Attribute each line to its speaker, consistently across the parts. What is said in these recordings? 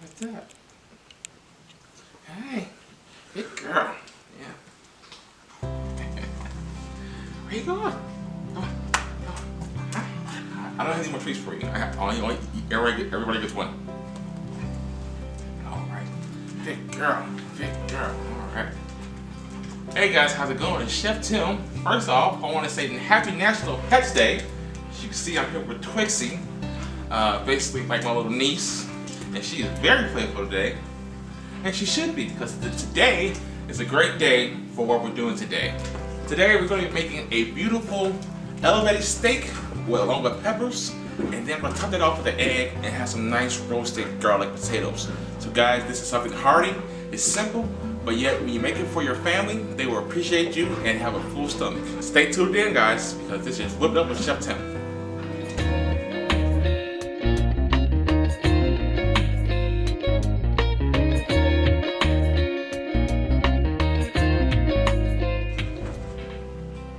Speaker 1: What's that? Hey, good girl. Yeah. Where you going? I don't have any more treats for you. Everybody gets one. All right. Big girl. All right. Hey guys, how's it going? It's Chef Tim. First off, I want to say Happy National Pets Day. As you can see, I'm here with Twixie, basically like my little niece, and she is very playful today, and she should be because today is a great day for what we're doing today. Today we're going to be making a beautiful elevated steak along with peppers, and then we're going to top that off with an egg and have some nice roasted garlic potatoes. So guys, this is something hearty, it's simple, but yet when you make it for your family, they will appreciate you and have a full stomach. Stay tuned in guys, because this is Whipped Up with Chef Tim.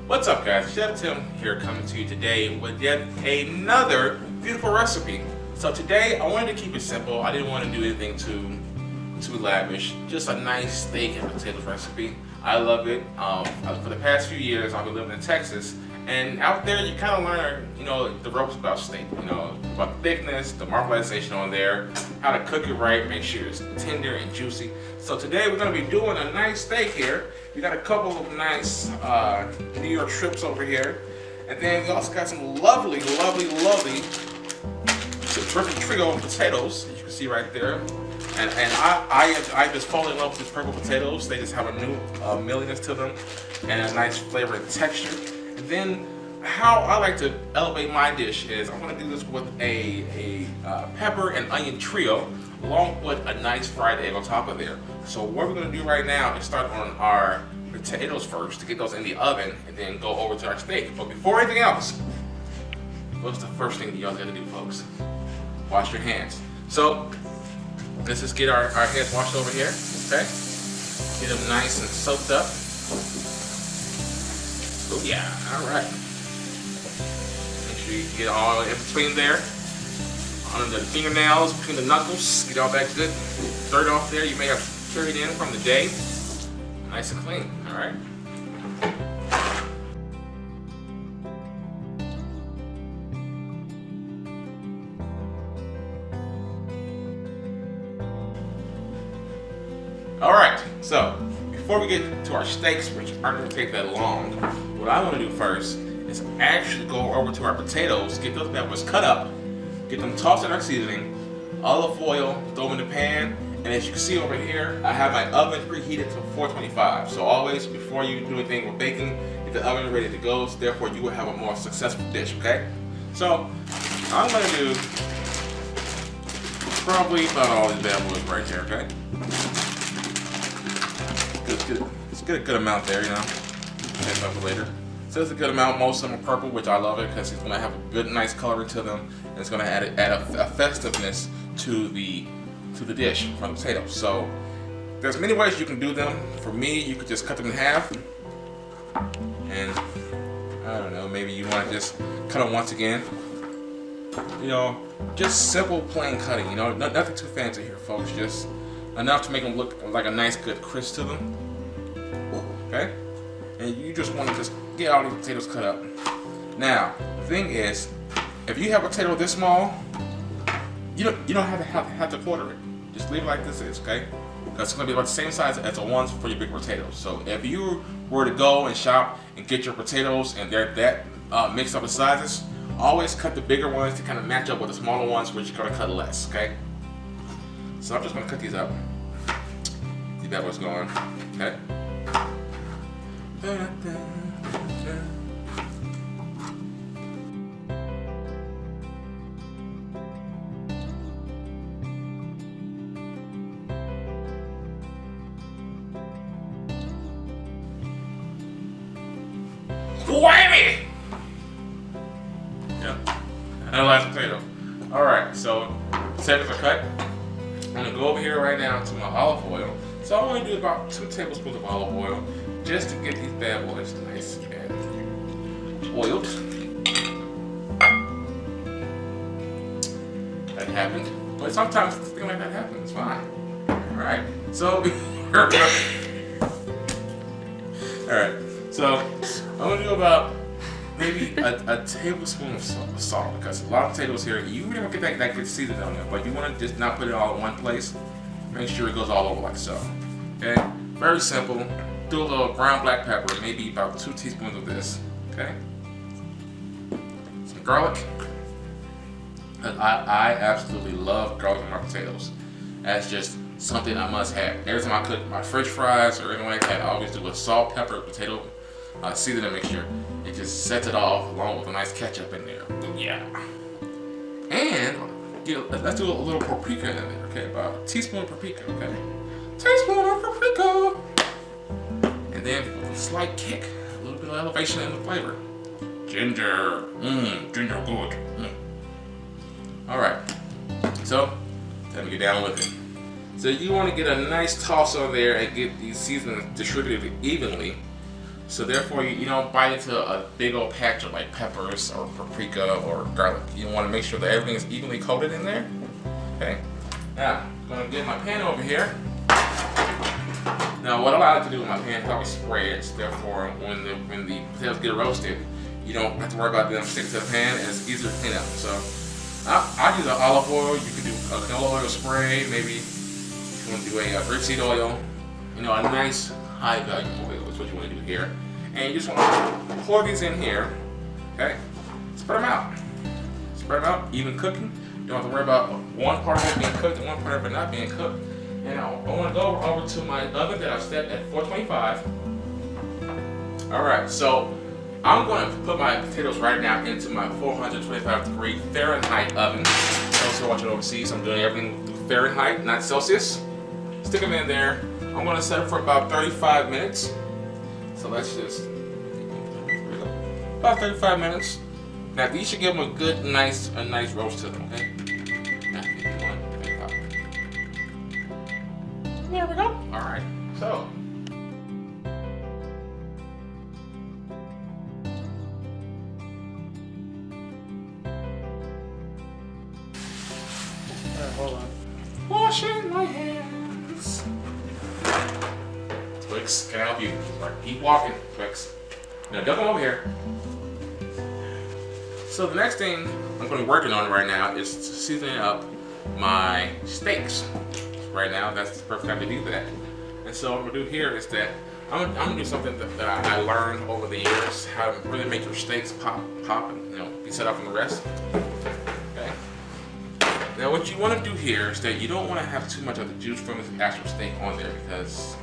Speaker 1: What's up guys, Chef Tim here coming to you today with yet another beautiful recipe. So today I wanted to keep it simple. I didn't want to do anything too lavish. Just a nice steak and potatoes recipe. I love it. For the past few years I've been living in Texas, and out there you kind of learn, the ropes about steak. About the thickness, the marbleization on there, how to cook it right, make sure it's tender and juicy. So today we're going to be doing a nice steak here. We got a couple of nice New York strips over here, and then we also got some lovely terrific trio of potatoes, as you can see right there. And I just fall in love with these purple potatoes. They just have a new mealiness to them and a nice flavor and texture. And then how I like to elevate my dish is I'm going to do this with a pepper and onion trio along with a nice fried egg on top of there. So what we're going to do right now is start on our potatoes first to get those in the oven and then go over to our steak. But before anything else, what's the first thing y'all got to do, folks? Wash your hands. So let's just get our hands washed over here, okay? Get them nice and soaked up. Oh yeah, all right. Make sure you get all in between there. Under the fingernails, between the knuckles, get all that good dirt off there. You may have carried in from the day. Nice and clean, all right? Alright, so before we get to our steaks, which aren't going to take that long, what I want to do first is actually go over to our potatoes, get those bad boys cut up, get them tossed in our seasoning, olive oil, throw them in the pan, and as you can see over here, I have my oven preheated to 425. So always, before you do anything with baking, get the oven ready to go, so therefore you will have a more successful dish, okay? So, I'm going to do probably about all these bad boys right here, okay? Let's get a good amount there, check up later. So it's a good amount. Most of them are purple, which I love it because it's going to have a good, nice color to them, and it's going to add a festiveness to the dish from the potatoes. So there's many ways you can do them. For me, you could just cut them in half, and I don't know, maybe you want to just cut them once again. Just simple, plain cutting. Nothing too fancy here, folks. Just enough to make them look like a nice, good crisp to them. Okay? And you just want to just get all these potatoes cut up. Now, the thing is, if you have a potato this small, you don't have to quarter it. Just leave it like this is, okay? Because it's going to be about the same size as the ones for your big potatoes. So if you were to go and shop and get your potatoes and they're that mixed up in sizes, always cut the bigger ones to kind of match up with the smaller ones, which you're going to cut less, okay? So I'm just going to cut these up. See that what's going, okay? Whammy! Yeah, and the last potato. Alright, so potatoes are cut. I'm going to go over here right now to my olive oil. So I want to do about 2 tablespoons of olive oil just to get these bad boys nice and oiled. That happened. But sometimes things like that happen. It's fine. All right. So, all right. So I'm gonna do about maybe a tablespoon of salt, because a lot of potatoes here, you really don't get that good seasoning on there, but you want to just not put it all in one place. Make sure it goes all over like so. Okay, very simple. Do a little ground black pepper, maybe about 2 teaspoons of this. Okay, some garlic. I absolutely love garlic in my potatoes. That's just something I must have. Every time I cook my French fries or anything like that, I always do a salt, pepper, potato seasoning mixture. It just sets it off along with a nice ketchup in there. Yeah. And let's do a little paprika in there, okay? About a teaspoon of paprika, okay? Teaspoon of paprika. And then a slight kick, a little bit of elevation in the flavor. Ginger. Ginger good. All right. So, let me get down with it. So you want to get a nice toss on there and get these seasonings distributed evenly. So therefore, you don't bite into a big old patch of like peppers or paprika or garlic. You want to make sure that everything is evenly coated in there. Okay. Now, I'm gonna get my pan over here. Now, what I like to do with my pan is always spray it. Therefore, when the potatoes get roasted, you don't have to worry about them sticking to the pan, and it's easier to clean up. So I use an olive oil. You can do a canola oil spray. Maybe if you want to do a grapeseed oil. You know, a nice high value oil is what you want to do here. And you just want to pour these in here, okay? Spread them out. Spread them out, even cooking. You don't have to worry about one part of it being cooked and one part of it not being cooked. And I want to go over to my oven that I've set at 425. All right, so I'm going to put my potatoes right now into my 425-degree Fahrenheit oven. Also watching overseas, I'm doing everything through Fahrenheit, not Celsius. Stick them in there. I'm going to set it for about 35 minutes. So let's just, about 35 minutes. Now these should give them a good, nice roast to them, okay? There we go. All right, so. Hold on. Washing my hands. Twix, can I help you? Right, keep walking, Twix. Now don't come over here. So the next thing I'm going to be working on right now is seasoning up my steaks. Right now, that's the perfect time to do that. And so what I'm going to do here is that I'm going to do something that I learned over the years, how to really make your steaks pop and be set up from the rest. Okay. Now what you want to do here is that you don't want to have too much of the juice from the actual steak on there, because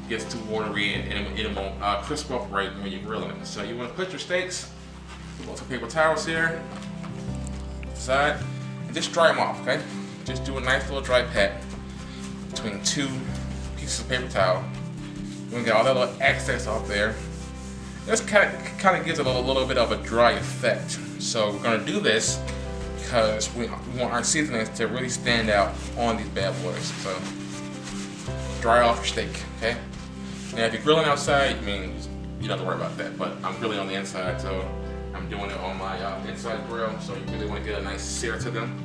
Speaker 1: it gets too watery and it won't crisp up right when you're grilling it. So you want to put your steaks, put some paper towels here, side, and just dry them off, okay? Just do a nice little dry pat between 2 pieces of paper towel. You're gonna get all that little excess off there. This kind of gives it a little bit of a dry effect. So we're gonna do this because we want our seasonings to really stand out on these bad boys. So dry off your steak, okay? Now if you're grilling outside, you don't have to worry about that. But I'm grilling on the inside, so I'm doing it on my inside grill. So you really want to get a nice sear to them.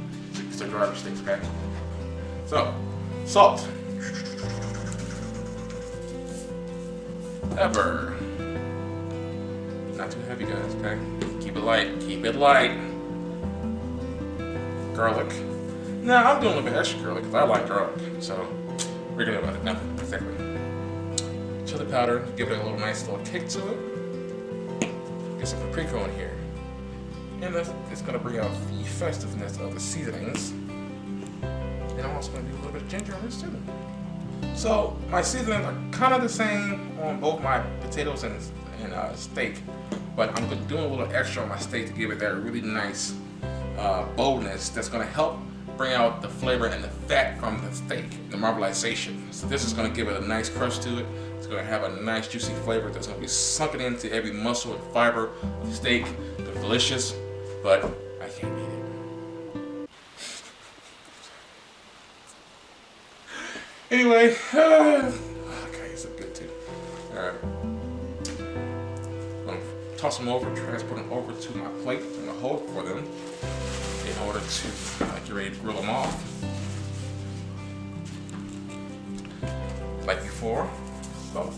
Speaker 1: So dry your steaks, okay? So salt, pepper. Not too heavy, guys, okay? Keep it light, keep it light. Garlic. Now, I'm doing a little bit extra garlic because I like garlic, so we're gonna about it. No, exactly. Chili powder, give it a little nice little kick to it. Get some paprika in here. And it's gonna bring out the festiveness of the seasonings. And I'm also gonna do a little bit of ginger in this too. So my seasonings are kind of the same on both my potatoes and steak, but I'm doing a little extra on my steak to give it that really nice boldness that's going to help bring out the flavor and the fat from the steak, the marbleization. So this is going to give it a nice crust to it. It's going to have a nice juicy flavor that's going to be sunken into every muscle and fiber of the steak. It's delicious, but I can't eat it. Anyway, okay, it's good too. Alright. I'm going to toss them over, transport them over to my plate. I'm going to hold for them in order to get ready to grill them off. Like before, salt,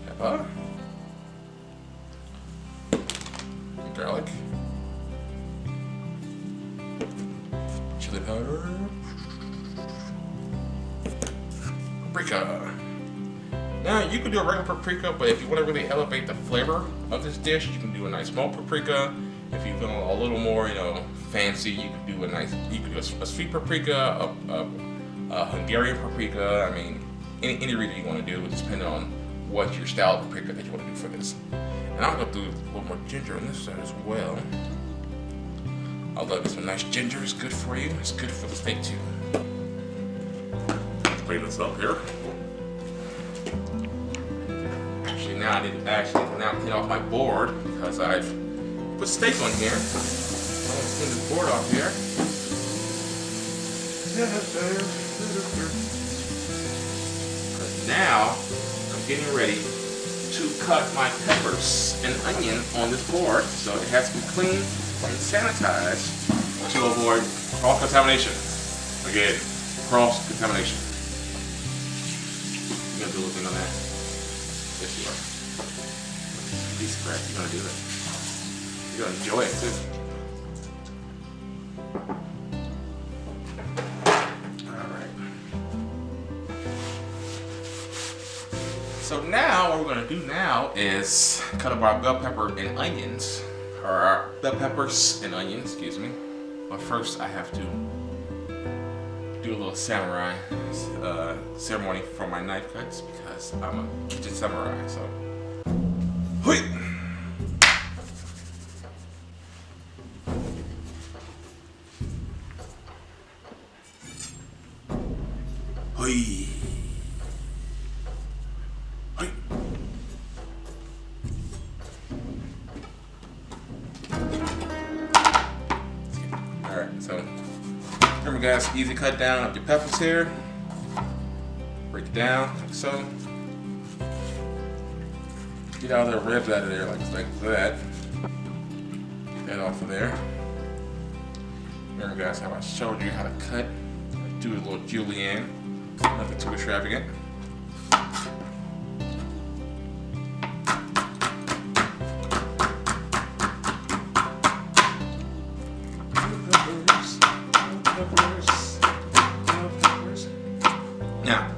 Speaker 1: pepper, garlic, chili powder, paprika. Now you can do a regular paprika, but if you want to really elevate the flavor of this dish, you can do a nice smoked paprika. If you feel a little more, fancy, you can do a sweet paprika, a Hungarian paprika. I mean, any region you want to do, just depending on what your style of paprika that you want to do for this. And I'll go through a little more ginger on this side as well. I love this one. Nice ginger is good for you. It's good for the steak too. Let's clean this up here. Actually, now I need to clean off my board because I've put steak on here. So I'm gonna clean this board off here. Now I'm getting ready to cut my peppers and onion on this board, so it has to be clean and sanitized to avoid cross-contamination. Again, cross-contamination. You gotta do a little thing on that. Yes, you are. Piece of crap, you're gonna do it. You're gonna enjoy it too. So now, what we're going to do now is cut up our bell pepper and onions, or our bell peppers and onions, excuse me. But first, I have to do a little samurai ceremony for my knife cuts because I'm a kitchen samurai. So, hui! Hui! So, remember guys, easy cut down of your peppers here. Break it down like so. Get all the ribs out of there like that. Get that off of there. Remember guys, how I showed you how to cut. Do a little julienne. Nothing too extravagant. Now,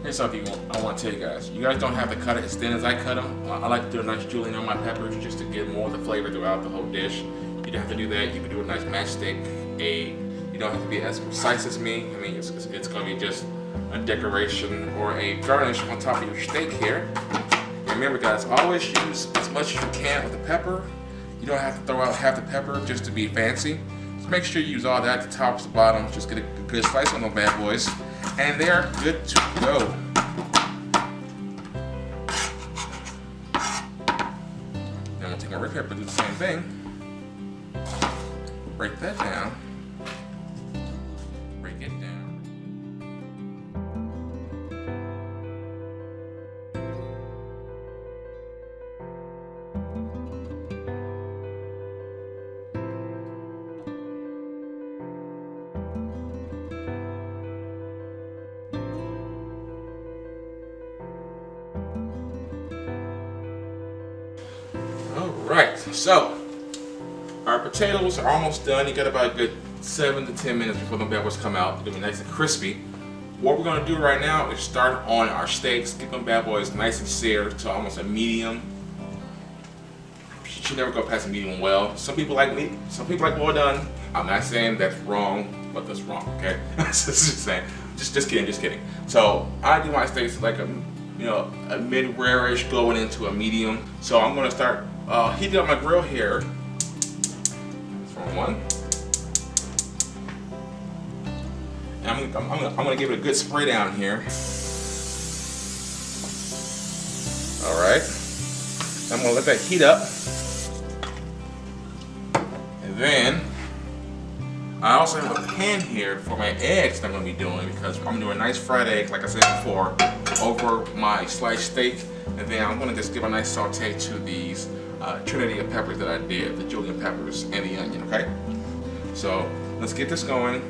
Speaker 1: here's something I want to tell you guys. You guys don't have to cut it as thin as I cut them. I like to do a nice julienne on my peppers just to get more of the flavor throughout the whole dish. You don't have to do that. You can do a nice matchstick. You don't have to be as precise as me. I mean, it's going to be just a decoration or a garnish on top of your steak here. And remember guys, always use as much as you can with the pepper. You don't have to throw out half the pepper just to be fancy. Just make sure you use all that, the tops, the bottoms. Just get a good slice on those bad boys. And they are good to go. Now I'm going to take my red pepper, do the same thing. Break that down. Break it down. Alright, so our potatoes are almost done. You got about a good 7 to 10 minutes before the bad boys come out. They're gonna be nice and crispy. What we're gonna do right now is start on our steaks. Get them bad boys nice and seared to almost a medium. You should never go past a medium well. Some people like meat, some people like well done. I'm not saying that's wrong, but that's wrong, okay? Just saying. Just kidding. So I do my steaks like a mid-rare-ish going into a medium. So I'm gonna start heating up my grill here. That's wrong one. And I'm gonna give it a good spray down here. All right. I'm gonna let that heat up. And then I also have a pan here for my eggs that I'm gonna be doing because I'm doing a nice fried egg, like I said before, over my sliced steak. And then I'm gonna just give a nice saute to these trinity of peppers that I did, the julienne peppers and the onion, okay? So let's get this going.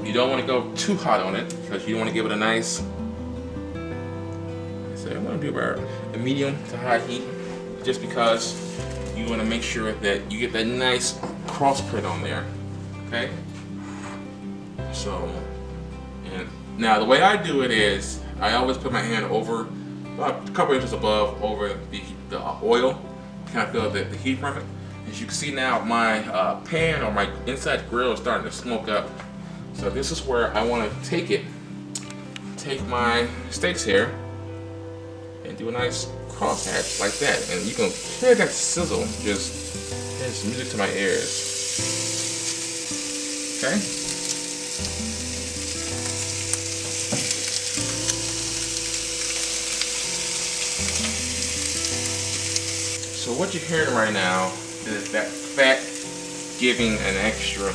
Speaker 1: You don't want to go too hot on it because you want to give it a nice, so I want to do about a medium to high heat, just because you want to make sure that you get that nice cross print on there. Okay. So, and now the way I do it is I always put my hand over about a couple inches above over the oil, kind of feel the heat from it. As you can see now, my pan or my inside grill is starting to smoke up. So this is where I want to take my steaks here and do a nice crosshatch like that. And you can hear that sizzle, just it's music to my ears. Okay? So what you're hearing right now is that fat giving an extra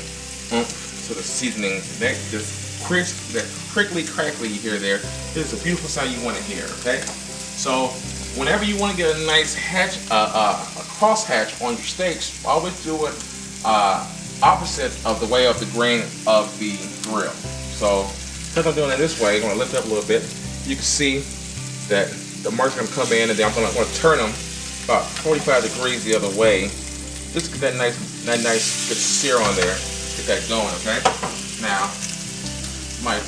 Speaker 1: oomph to the seasoning. That just crisp, that crinkly crackly you hear there is a beautiful sound you want to hear. Okay, so whenever you want to get a nice hatch, a cross hatch on your steaks, always do it opposite of the way of the grain of the grill. So because I'm doing it this way, I'm going to lift up a little bit. You can see that the mark's going to come in, and then I'm going to turn them about 45 degrees the other way. Just get that nice good sear on there. Get that going, okay? Now, not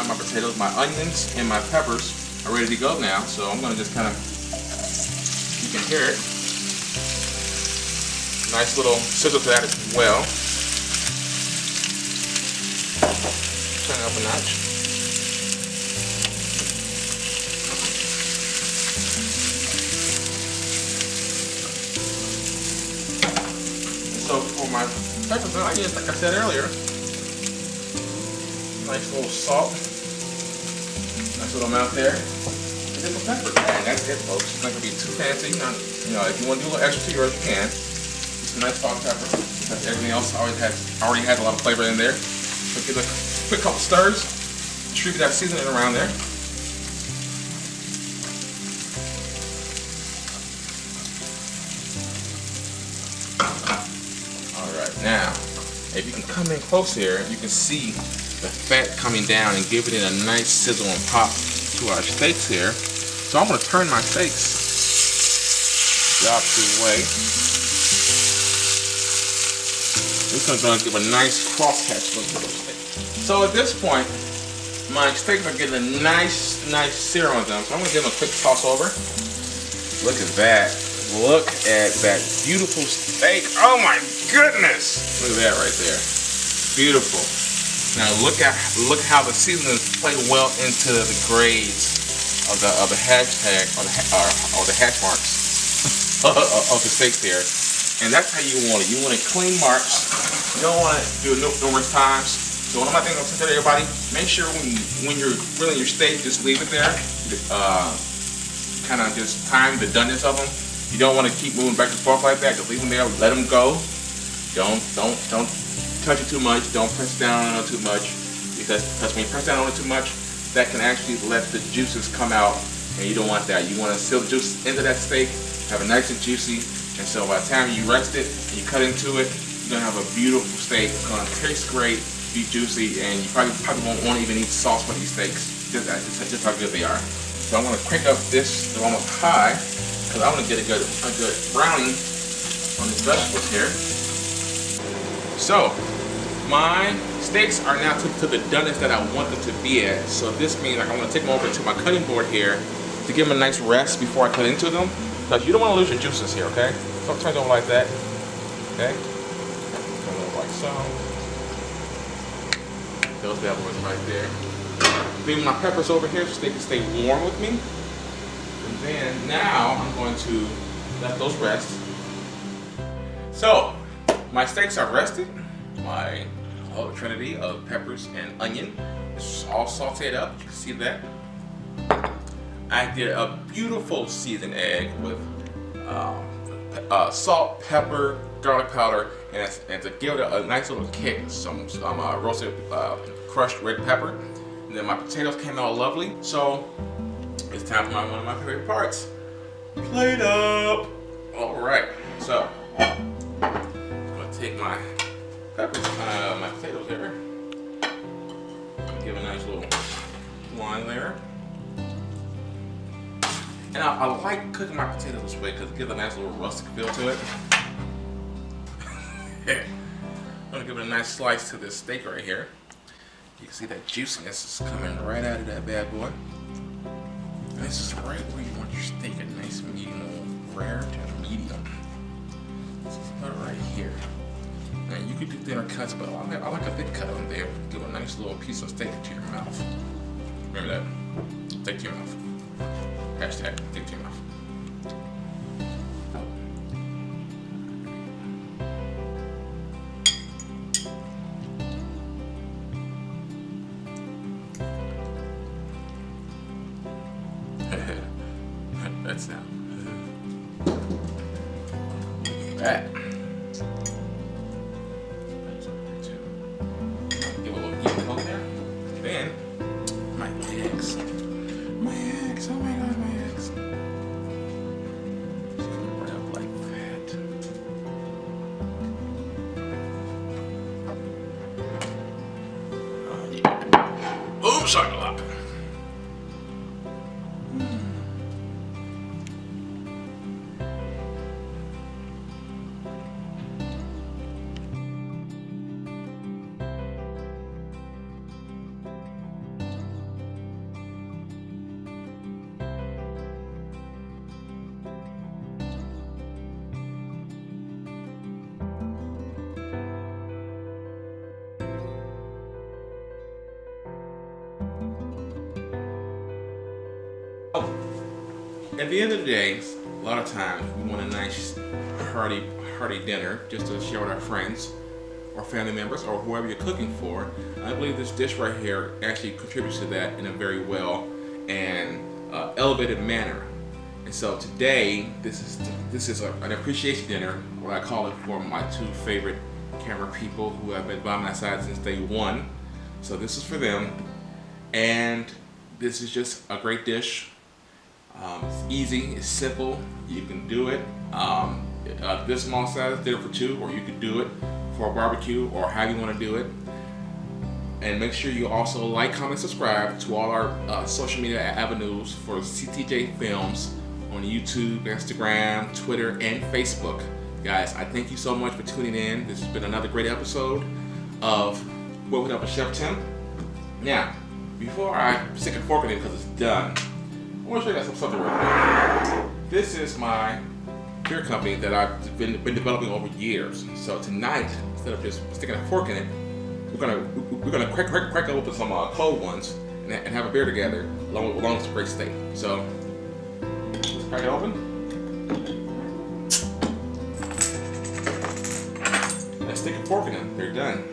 Speaker 1: my potatoes, my onions and my peppers are ready to go now. So I'm gonna just kind of, you can hear it. Nice little sizzle to that as well. Turn it up a notch. So for my peppers and onions, like I said earlier, nice little salt, nice little amount there, and then some pepper. And that's it, folks. It's not gonna be too fancy. You know, if you want to do a little extra to yours, you can. Just some nice salt and pepper, because everything else already has a lot of flavor in there. So give it a quick couple stirs, distribute that seasoning around there. Now, if you can come in close here, you can see the fat coming down and giving it a nice sizzle and pop to our steaks here. So I'm going to turn my steaks the opposite way. This one's going to give a nice crosshatch look to those steaks. So at this point, my steaks are getting a nice sear on them. So I'm going to give them a quick toss over. Look at that. Look at that beautiful steak. Oh my goodness. Look at that right there. Beautiful. Now look how the seasonings play well into the grades of the hashtag or the hash marks of the steaks here. And that's how you want it. You want it clean marks. You don't want to do it numerous times. So one of my things I'm saying to everybody, make sure when you're grilling your steak, just leave it there. Kind of just time the doneness of them. You don't want to keep moving back and forth like that. Just leave them there. Let them go. Don't touch it too much. Don't press down on it too much, because when you press down on it too much, that can actually let the juices come out, and you don't want that. You want to seal the juice into that steak, have it nice and juicy, and so by the time you rest it and you cut into it, you're gonna have a beautiful steak. It's gonna taste great, be juicy, and you probably won't want to even eat sauce for these steaks. Just how good they are. So I'm gonna crank up this to almost high, because I want to get a good browning on these vegetables here. So my steaks are now to the doneness that I want them to be at. So this means I'm going to take them over to my cutting board here to give them a nice rest before I cut into them, because you don't want to lose your juices here, okay? So turn them like that, okay? Turn them like so. Those bad boys right there. Leaving my peppers over here so they can stay warm with me. And then now I'm going to let those rest. So my steaks are rested. My whole trinity of peppers and onion is all sauteed up. You can see that. I did a beautiful seasoned egg with salt, pepper, garlic powder, and to give it a nice little kick, some roasted crushed red pepper. And then my potatoes came out lovely. So it's time for one of my favorite parts. Plate up. All right. So I'm gonna take my peppers, my potatoes there. Give a nice little line there. And I like cooking my potatoes this way because it gives a nice little rustic feel to it. I'm gonna give it a nice slice to this steak right here. You can see that juiciness is coming right out of that bad boy. And this is right where you want your steak, a nice medium, rare to medium. This is about right here. Now you could do thinner cuts, but I like a thick cut on there. Give a nice little piece of steak to your mouth. Remember that? Steak to your mouth. Hashtag steak to your mouth. That's now. That. Give a little heat on there. Then my eggs. My eggs. Oh my god, my eggs. Just come right up like that. Oh yeah. Boom, shakalaka. At the end of the day, a lot of times we want a nice hearty dinner just to share with our friends or family members or whoever you're cooking for. I believe this dish right here actually contributes to that in a very well and elevated manner. And so today, this is an appreciation dinner, what I call it, for my two favorite camera people who have been by my side since day one. So this is for them, and this is just a great dish. It's easy, it's simple, you can do it. This small size dinner for two, or you could do it for a barbecue, or how you want to do it. And make sure you also like, comment, subscribe to all our social media avenues for CTJ Films on YouTube, Instagram, Twitter, and Facebook. Guys, I thank you so much for tuning in. This has been another great episode of Whipping Up with Chef Tim. Now, before I stick a fork in it because it's done, I want to show you guys something real quick. This is my beer company that I've been developing over years. So tonight, instead of just sticking a fork in it, we're gonna crack open some cold ones and have a beer together along with some great steak. So let's crack it open. Let's stick a fork in them. They're done.